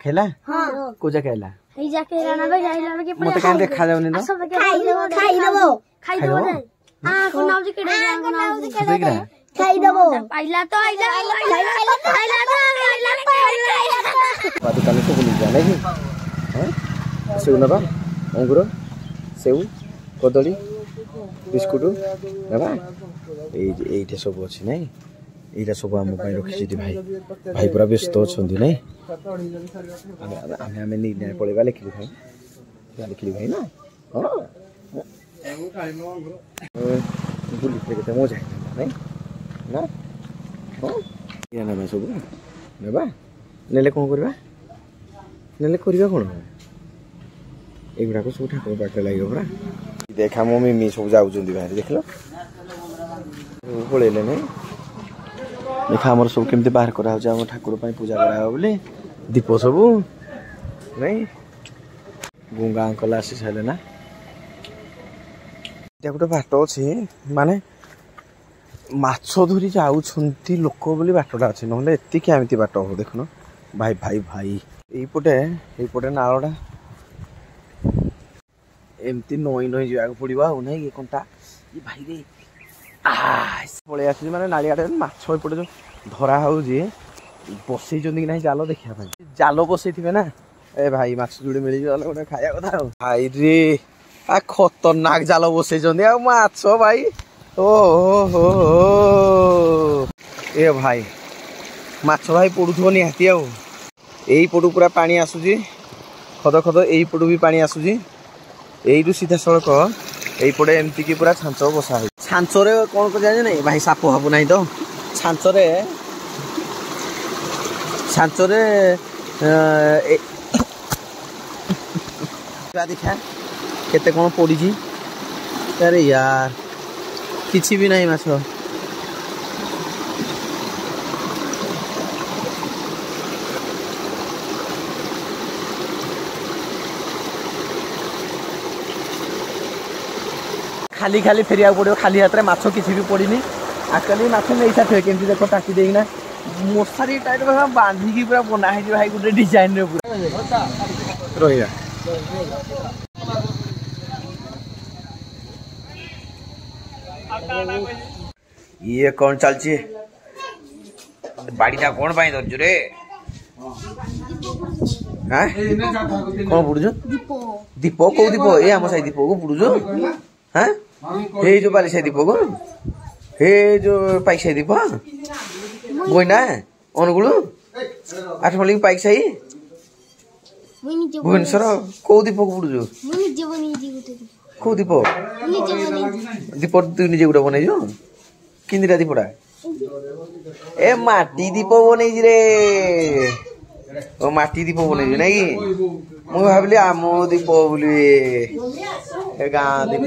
खेला को जा खेला हे जाके राणा भाई आइला के मते काहे देखा जाउनी न खाई देबो आ को नाउ जे केडे आ को नाउ जे केडे खाई देबो आइला तो आइला बात काले तो बोली जा नहीं हैं सेउ नबा अंगुर सेउ कदली बिस्कुट नबा एइटे सब अछि नै एइटा सब हम पई रखि छि भाई भाई पूरा व्यस्त छथि नै हमें नी नै पळेबा लेखि भाई ना हां बुली के मजा नै ना हां या ना सब नेबा नेले कोन करबा नेले करबा कोन एगुडा को सब ठाकुर पाटे लागियो पूरा देखा मम्मी मी सब जाउ जंदी भाई देखलो पळेले नै देखा हमर सब केमते बाहर करा हो हम ठाकुर पई पूजा करा हो बोले दीप सब नै गुंगा अंकल आसी साले ना एटा गोटे बाट अछि माने माछो धरी जाउ छंती लोक बोली बाटडा अछि नहले एति केमिति बाट हो देखनो भाई भाई भाई एई पटे नाळडा एमती नई नई जाग पड़िबा हो नै कोनटा ई भाई रे पळे आसी माने नालियाटे माछो पटे जो धरा हो जे बसई जंदी कि नै जालो देखिया भाई जालो बसई थिबे ना ए भाई माछ जुडी मिली जालो गोटे खाया कथा हो भाई रे आ खतरनाक जालो बसई जंदी आ माछो भाई ओ हो ए भाई माछो भाई पडुथबो निहाती आ एई पडु पूरा पानी आसुजी खद खद एई पडु भी पानी आसुजी एइडु सीधा सड़क एई पड़े एमती की पूरा छांचो बसा है छांचो रे कोन को जाने नहीं भाई साप हाबु नहीं तो छांचो रे देखा केते कोन पड़ी जी अरे यार किछि भी नहीं माछो खाली खाली फेरिया पड़ो खाली हाथ में माछ किसी भी पड़नी आजकल माछ नहीं था केमती देखो टाकी देना मशारी टाइट बांधिकी पूरा बना है भाई गोटे डिजाइन रे पूरा रहिया ये कौन चलची बाड़ीटा कौन पाई धरजु रे हां कौन पुडुजु दीप को दीप ए हम साई दीप को पुडुजु हां हे जो बाली साई दीप को हे जो पाइक साई दीप गोइना अनुगुलु आठमली पाइक साई भुवनेश्वर को दीप को पुडुजु को दीप दीप तू निजे गुडा बनै जो किंदिरा दीपडा ए माटी दीप बनै रे ओ माटी दीप बनै नै मु भाबली आम दीप बोली ए गा दीप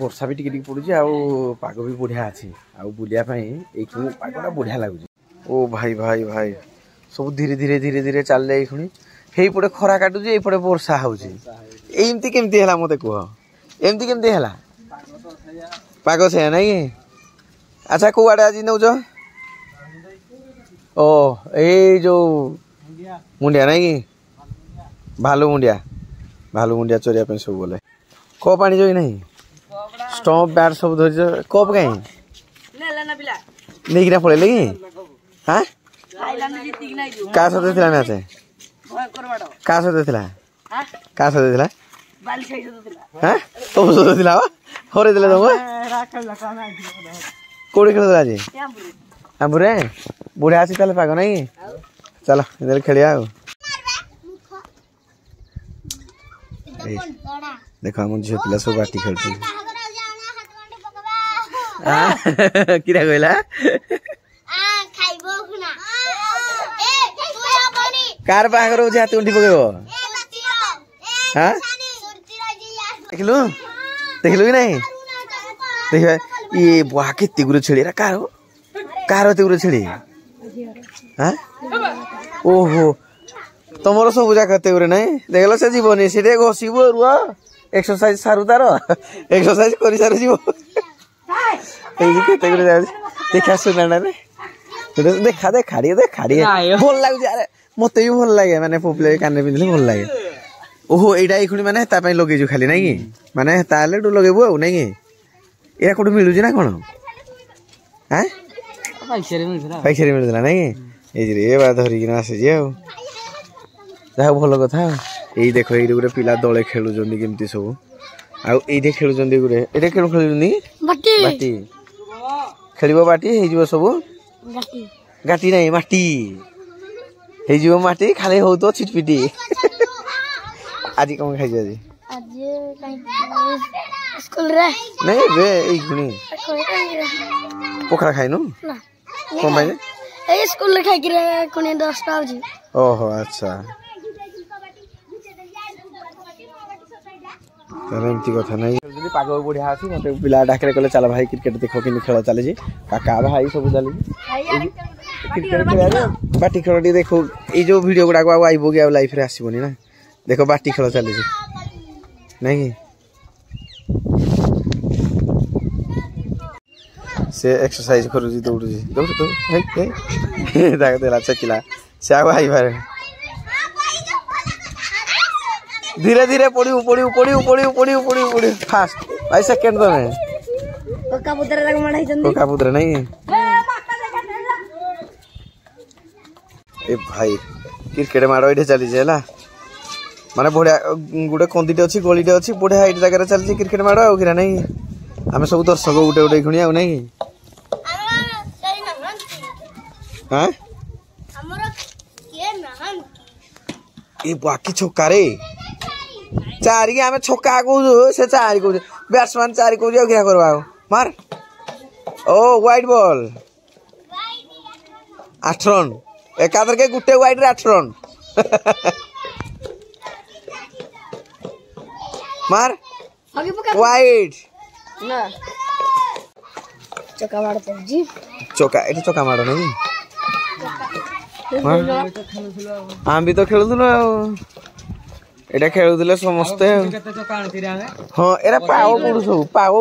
वर्षा भी टिके पड़ुଛି ଆଉ ପାଗ ବି ବଢିଆ ଅଛି ଆଉ ବୁଲିया ପାଇଁ ଏଇଠୁ ପାଗଟା ବଢିଆ ଲାଗୁଛି ओ भाई भाई भाई सब धीरे धीरे धीरे धीरे चल जाई खुनी हेई पड़े खरा काटुची एई पड़े वर्षा होउची एमती केमती हला मते कह एमती केमती हला पागो से नै अच्छा को आडे आज नउज ओ ए जो मुंडिया नै भालू मुंडिया चोरिया पे सब बोले को पानी जोई नहीं स्टॉप बैट सब धर कप कहीं नेला ना पिला नहीं गिरा पड़े लगी हां का सते थिला मैच का सते थिला हां का सते थिला बाली साइड सते थिला हां तो सते थिला होरे दिले तुम राखल लका ना कोड़ी खेल आज आंबुरे बुढ़े आसी ताले पागो नहीं चलो इधर खेलिया देखो हम झियो पिला सब बाटी खेलछी किरा कहला आ खाइबो खुना ए तू अपनी कार बागर जे हाथ उंठी पकेबो हां देखलु कि नहीं देख ये बुआ केते गुरो छेली रा कार ते गुरो छेली हां ओहो तमरो सब बुझा करते गुरो नहीं देखलो से जीवनी सेटे घसीबो रुआ एक्सरसाइज सारु तारो एक्सरसाइज करी सारु जीवो ए केते गुरो जा देखा सुना ना रे देखा देखा भल लगे अरे मत भी भल लगे माने पुपले कान पिंधले भल लगे ओहो एटा एखुनी माने ता पई लगेजु खाली नै कि माने ताले डु लगेबो नै कि एरा कोड मिलु जे ना कोन हैं पैसेरी मिलुला नै कि ए रे बा धरि कि ना आसे जे जा भल कथा एई देखो एई गुरे पिला दळे खेलु जंदी केमती सब आ एई दे खेलु जंदी गुरे एटा खेलु जंदी बाटी बाटी खेलिबो बाटी हे जिवो सब गाटी गाटी नै माटी हे जिवो माटी खाली हो तो छिटपिटी आज कौन खाइ आज स्कूल रे नहीं बे ई गुनी पोखरा खाइनु ना कोन भाई ए स्कूल रे खाइ के कोने 10 टा आउजी ओहो अच्छा एमती कथा नहीं जदी पाग बढ़िया अछि मते पिला डाकरे कहले चल भाई क्रिकेट देखो कि खेल चले जी काका भाई सब चले क्रिकेट खेला बाटी खेलटी देखो ए जो वीडियो गुडा को आइबो कि लाइफ रे आसीबोनी ना देखो बाटी खेल चले जी नहीं से एक्सरसाइज करू जी दौड़ जी दौड़ तो हे दाग देला चकिला से भाई भाई धीरे धीरे पड़ी फास्ट भाई सेकंड तो में कोका पुत्र तक मणाई जंदी कोका पुत्र नहीं ए भाई क्रिकेट मारो इठे चली जेला माने बढ़िया गुडे कंदीटे अछि गोलीटे अछि बढ़िया हाइट जगह चली क्रिकेट मारो आ किरा नहीं हमें सब दर्शक गुटे गुटे खुनिया नहीं हां हमरो के नहन ए बाकी छोका रे चारी आमे छोका को से चारी को बैट्समैन चारी को क्या करबा मार ओ वाइड बॉल 8 रन एकादर के गुटे वाइड रे 8 रन मार वाइड ना चौका मारते जी चौका एटा चौका मारो नहीं हम भी तो खेलुलो एटा खेलुले समस्त हां एरा पाओ कुडु सब पाओ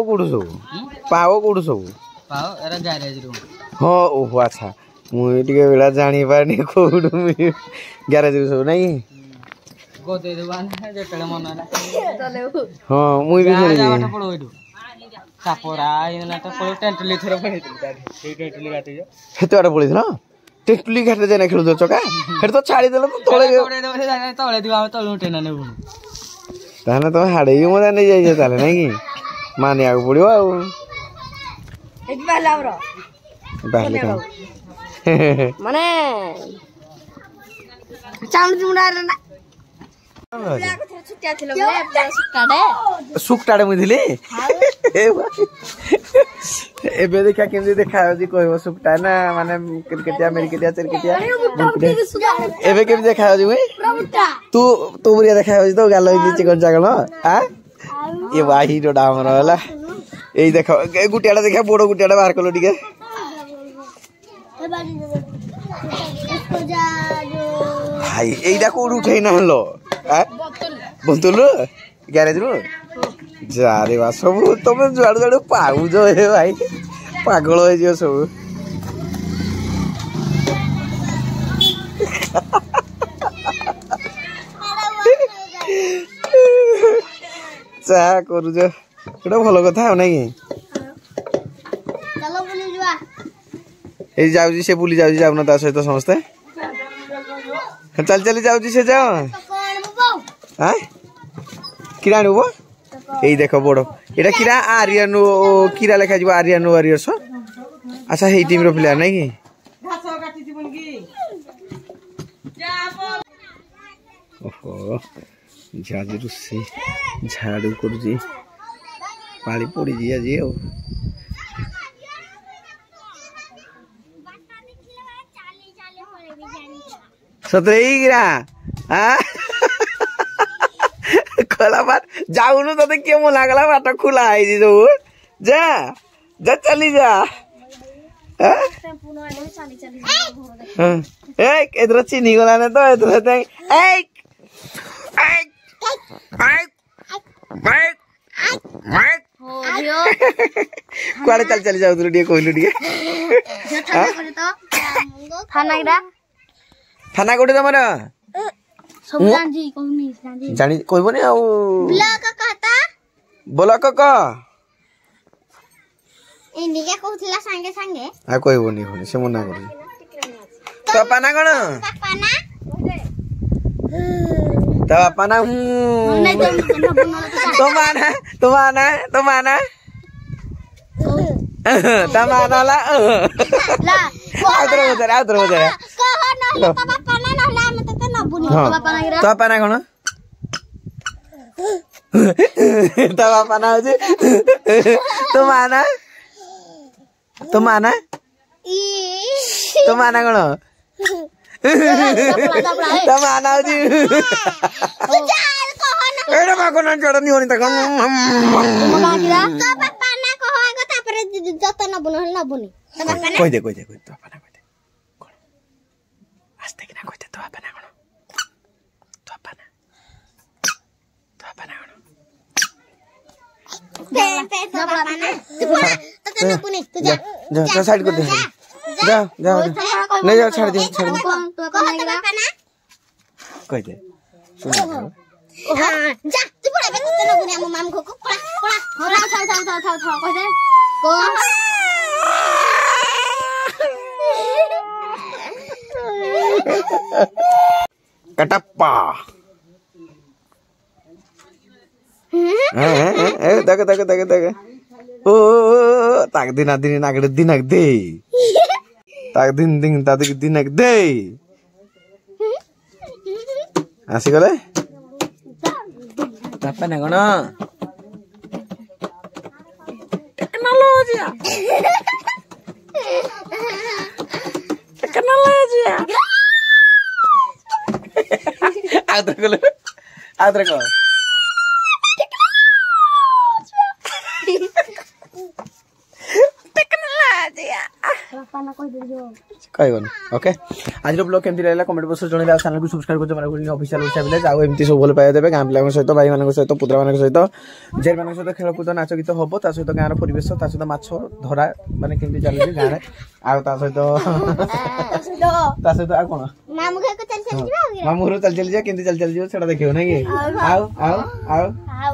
कुडु सब एरा गैरेज रूम हां ओहो अच्छा मुई टिके बेला जानी पानी कोडु गैरेज रूम सब नहीं गो दे देवान जेतले मन ना चले हां मुई भी खेली जावाटा पड़ो इडु सापोरा एना त पड़ो टेंटली थरो पड़ेती ए टेंटली गाटी जो हेतोडा पड़ीथला टेंटली घाटे जाना खेलु तो चका हेर तो छाड़ी देलो तो तळे तळे दिवा तळु टेना नेबु ताने तो हाडे ही मजा नहीं जाई ताले नहीं कि माने आगु पड़ियो आ एक बाला ब्रो बाहले का माने चांद मुंडा रे ना छुट्टिया थिलो मैं सुकटाडे मुदिले एबे देखा केमजे देखा जी कहबो सुकटा ना माने क्रिकेटिया मेरिकेटिया चरकेटिया एबे केम देखा जी वे तू बुरिया देखा जी तो गालो नीचे कोन जागल हां ये वाही डोडा हमर होला एई देखो ए गुटियाडा देखा बड़ो गुटियाडा बाहर कलो टिके भाई एइडा कोड उठै ना हलो हां बोतल गैरेज रो जा रे बा सब तुम जुआड़ जुआड़ पाऊ जो हे भाई पागल हो जियो सब चा करू जो एटा भलो कथा हो नाही चलो बुली जुआ ए जाउजी से बुली जाउजी जाउना ता सहित समस्त चल चली जाउजी से जाओ हां किरा नुबो एई देखो बड़ो एटा किरा आर्यन किरा लेखा जिवो आर्यन वॉरियर्स अच्छा हेई टीम रो प्लेयर नै कि घासो काटी जीवन की ओहो जाजी रुसी झाड़ू कर जी पानी पड़ी जी आज ओ सतरे गिरा हां खोला बात जाऊनु तो के मो लागला बाट खुला है जी जो जा जा चली जा हां एक इधर चीनी गला ने तो इधर ते एक कुआड़े चल चली जाऊ टे कहलु टे थाना कोटे तुम जानी कहबनी आ ब्लॉक क इंडिया कहूला संगे संगे आ कहबनी होनी से मना कर तो पाना कोन तो पाना तुम्हारा ला आउतर तो पाना कोन तो पाना होजी तुम्हारा कोन तमाना होजी एड़ा मा कोन चढ़नी होनी तक कह दे तो पाना कह दे कोन आस्ते कि ना कह दे तो पाना कोन तो पाना जा साइड कर दे जा नहीं जा छोड़ दे कह दे हां जा तू बड़ा बे तो न गुनिया माम को कोड़ा कह दे को कटप्पा तक ओ ताक दिन नागड़े दिनक दे ताक दिन तादिक दिनक दे आसी गले तापा ना कोन टेक्नोलॉजी आदर को कहबन ओके आज ब्लॉग केमती रहला कमेंट बॉक्स में जणैला चैनल को सब्सक्राइब कर मारकुनी ऑफिशियल हिसाब ले जाओ एमती सब भल पाए देबे गाम पिला सहित भाई मान सहित पुत्र मान सहित जेर मान सहित खेलकूद नाच गीत हम ता सहित गाँव परिवेश ता सहित माछ धरा माने केमती चली गाँव आ ता सहित आ कोन मामू घर चल जा केमती चल जा सेटा देखियो ना कि आओ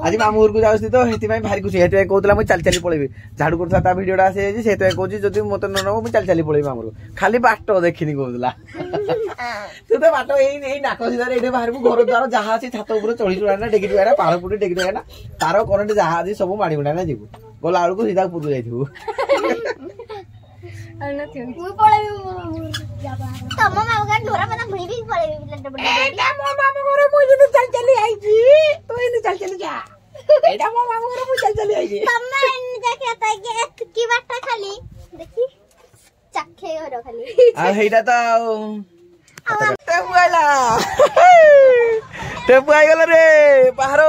आज मामू घर को जाउसी तो हेती भारी खुशी हेती कहतला म चल चली पळेबी झाड़ू करथा ता वीडियोटा आसे जे सेते कहूची जदी मते न नबो म चल चली पळेबी मामू खाली बाट देखिनी कहतला तू तो बाट एई नाक सीधा एडे बाहर को घर द्वार जहा अछि छात ऊपर चढ़ी चुड़ा ना डेगी चुड़ा पहाड़ पुटी डेगी चुड़ा ना तारो करंट जहा अछि सब माडी मुडा ना जीवु गोला आलू को सीधा पुरु जाइथु मु पळेबी तम मामू का ढोरा पता भई भी पळेबी लड्डू बड्डू एटा मो मामू घर मु जदी चल चली आइजी तो इन चल चली जा एटा मो मामू घर मु चल चली आइजी तम इन जाके आता के की बाटा खाली देखी चखे घर खाली आ हेटा तो टेपू आई गला रे बाहर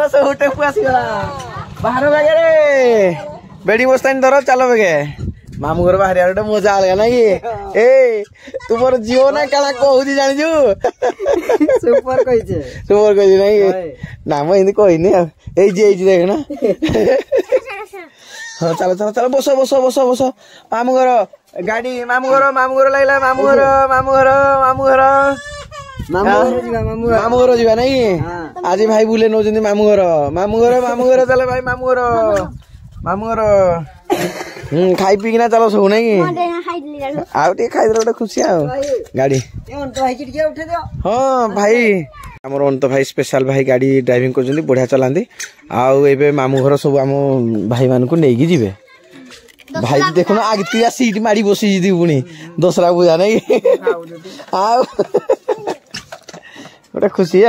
से टेपू आसी गला बाहर भागे रे बेडी बस्तानी धर चलो बेगे मामू घर बाहर यार मजा आलगा ना कि ए तुमर जियो ना काला कहूजी जानि छु सुपर कहिजे नहीं ना म हिंदी कहिनी ए जे देख ना हां चलो बस मामू घर गाड़ी मामू घर लागला मामू घर जीवा नहीं आज भाई बुले नौ मामू घर चले भाई मामू घर खाई पी किना चलो सब नहीं आउ खाई गोटे खुशी आ गाड़ी हाँ भाई आमर अंत भाई स्पेशल भाई गाड़ी ड्राइविंग कर बढ़िया चलाती आउ मामू घर सब आम भाई मान को लेकिन जीवे भाई देखो ना आगे तुया सीट मारी बसी पुणी दसरा पूजा नहीं गोटे खुशी आ